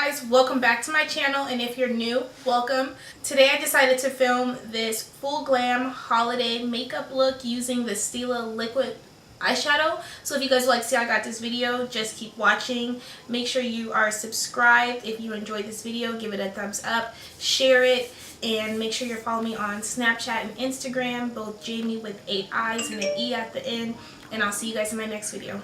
guys, welcome back to my channel, and if you're new, welcome. Today I decided to film this full glam holiday makeup look using the Stila liquid eyeshadow. So if you guys would like to see how I got this video, just keep watching. Make sure you are subscribed. If you enjoyed this video, give it a thumbs up, share it, and make sure you're following me on Snapchat and Instagram, both Jamie with 8 eyes and an E at the end, and I'll see you guys in my next video.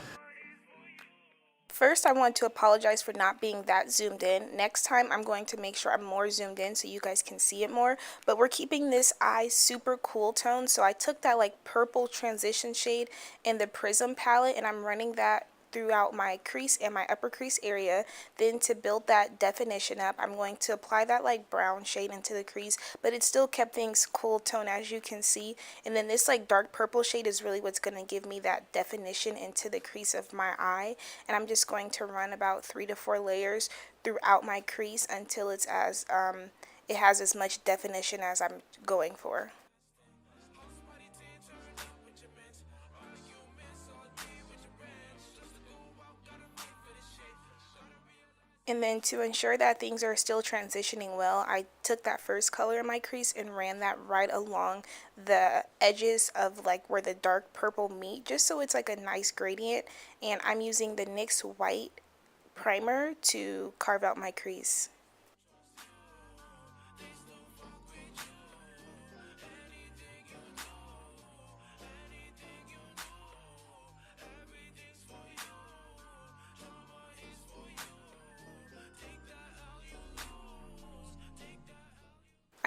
First, I want to apologize for not being that zoomed in. Next time, I'm going to make sure I'm more zoomed in so you guys can see it more. But we're keeping this eye super cool tone. So I took that like purple transition shade in the Prism palette and I'm running that throughout my crease and my upper crease area. Then to build that definition up, I'm going to apply that like brown shade into the crease, but it still kept things cool tone as you can see. And then this like dark purple shade is really what's going to give me that definition into the crease of my eye. And I'm just going to run about 3 to 4 layers throughout my crease until it's as it has as much definition as I'm going for. And then to ensure that things are still transitioning well, I took that first color in my crease and ran that right along the edges of like where the dark purple meet, just so it's like a nice gradient. And I'm using the NYX white primer to carve out my crease.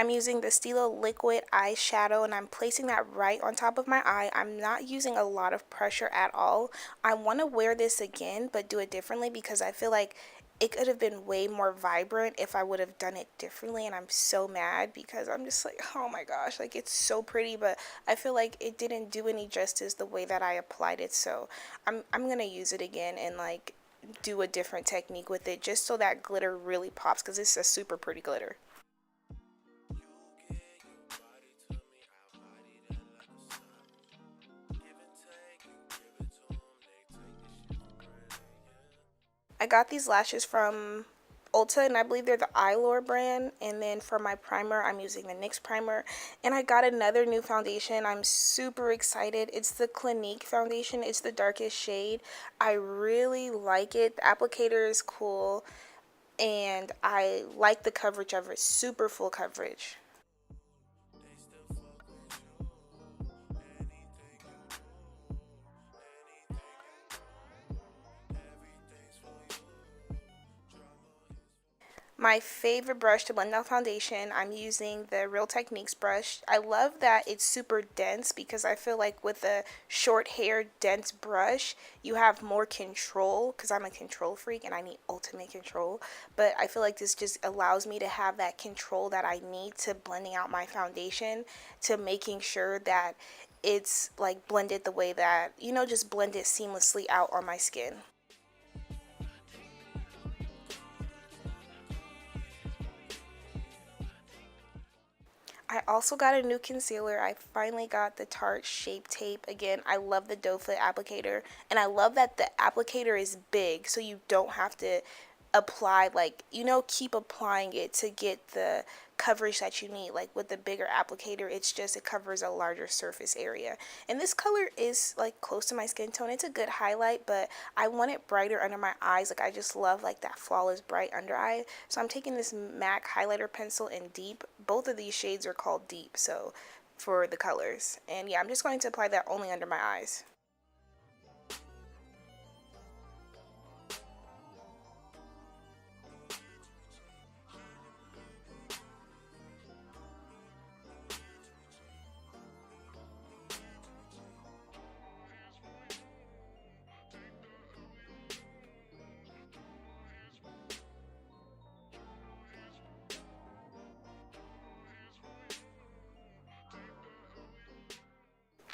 I'm using the Stila liquid eyeshadow and I'm placing that right on top of my eye. I'm not using a lot of pressure at all. I want to wear this again but do it differently because I feel like it could have been way more vibrant if I would have done it differently, and I'm so mad because I'm just like, oh my gosh, like it's so pretty, but I feel like it didn't do any justice the way that I applied it. So I'm gonna use it again and like do a different technique with it just so that glitter really pops because it's a super pretty glitter. I got these lashes from Ulta and I believe they're the Eyelure brand. And then for my primer, I'm using the NYX primer. And I got another new foundation. I'm super excited. It's the Clinique foundation. It's the darkest shade. I really like it. The applicator is cool. And I like the coverage of it. Super full coverage. My favorite brush to blend out foundation, I'm using the Real Techniques brush. I love that it's super dense because I feel like with a short hair dense brush, you have more control because I'm a control freak and I need ultimate control. But I feel like this just allows me to have that control that I need to blending out my foundation, to making sure that it's like blended the way that, you know, just blend it seamlessly out on my skin. I also got a new concealer. I finally got the Tarte Shape Tape. Again, I love the doe foot applicator, and I love that the applicator is big, so you don't have to apply, like, you know, keep applying it to get the coverage that you need. Like with the bigger applicator, it's just, it covers a larger surface area. And this color is like close to my skin tone. It's a good highlight, but I want it brighter under my eyes. Like I just love like that flawless bright under eye. So I'm taking this MAC highlighter pencil in Deep. Both of these shades are called Deep, so for the colors. And yeah, I'm just going to apply that only under my eyes.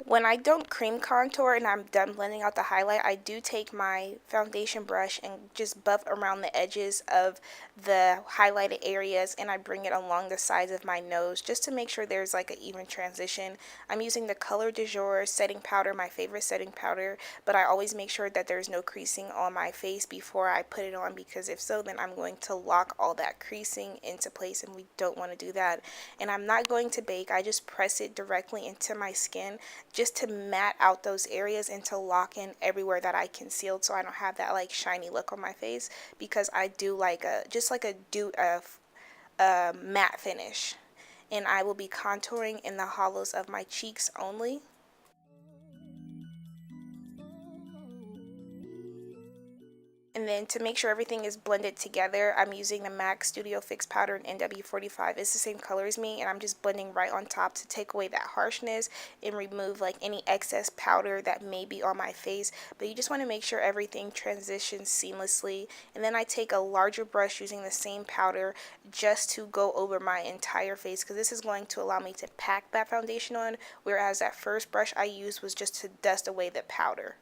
When I don't cream contour and I'm done blending out the highlight, I do take my foundation brush and just buff around the edges of the highlighted areas, and I bring it along the sides of my nose just to make sure there's like an even transition. I'm using the Color du Jour setting powder, my favorite setting powder, but I always make sure that there's no creasing on my face before I put it on, because if so, then I'm going to lock all that creasing into place, and we don't want to do that. And I'm not going to bake. I just press it directly into my skin just to matte out those areas and to lock in everywhere that I concealed, so I don't have that like shiny look on my face, because I do like a matte finish. And I will be contouring in the hollows of my cheeks only. And then to make sure everything is blended together, I'm using the MAC Studio Fix powder in NW45. It's the same color as me, and I'm just blending right on top to take away that harshness and remove like any excess powder that may be on my face. But you just want to make sure everything transitions seamlessly. And then I take a larger brush using the same powder just to go over my entire face, because this is going to allow me to pack that foundation on, whereas that first brush I used was just to dust away the powder.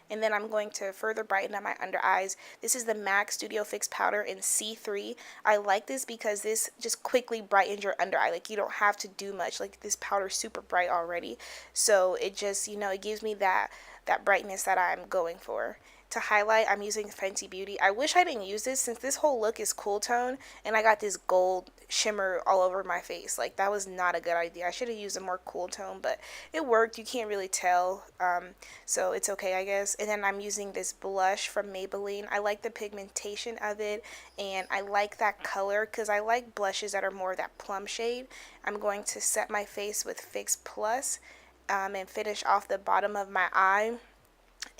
And then I'm going to further brighten up my under eyes. This is the MAC Studio Fix powder in C3. I like this because this just quickly brightens your under eye. Like, you don't have to do much. Like, this powder is super bright already. So it just, you know, it gives me that brightness that I'm going for. To highlight, I'm using Fenty Beauty. I wish I didn't use this, since this whole look is cool tone and I got this gold shimmer all over my face. Like, that was not a good idea. I should have used a more cool tone, but it worked. You can't really tell, so it's okay, I guess. And then I'm using this blush from Maybelline. I like the pigmentation of it, and I like that color because I like blushes that are more that plum shade. I'm going to set my face with Fix Plus and finish off the bottom of my eye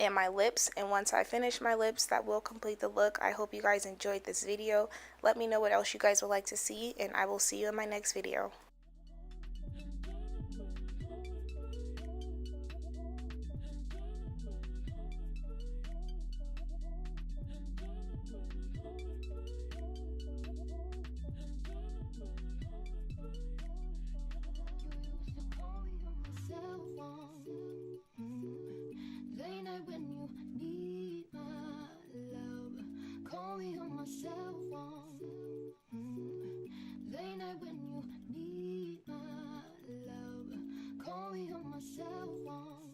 and my lips. And once I finish my lips, that will complete the look. I hope you guys enjoyed this video. Let me know what else you guys would like to see, and I will see you in my next video. Late night when you need my love, call me on my cell phone. Late night when you need my love, call me on my cell phone.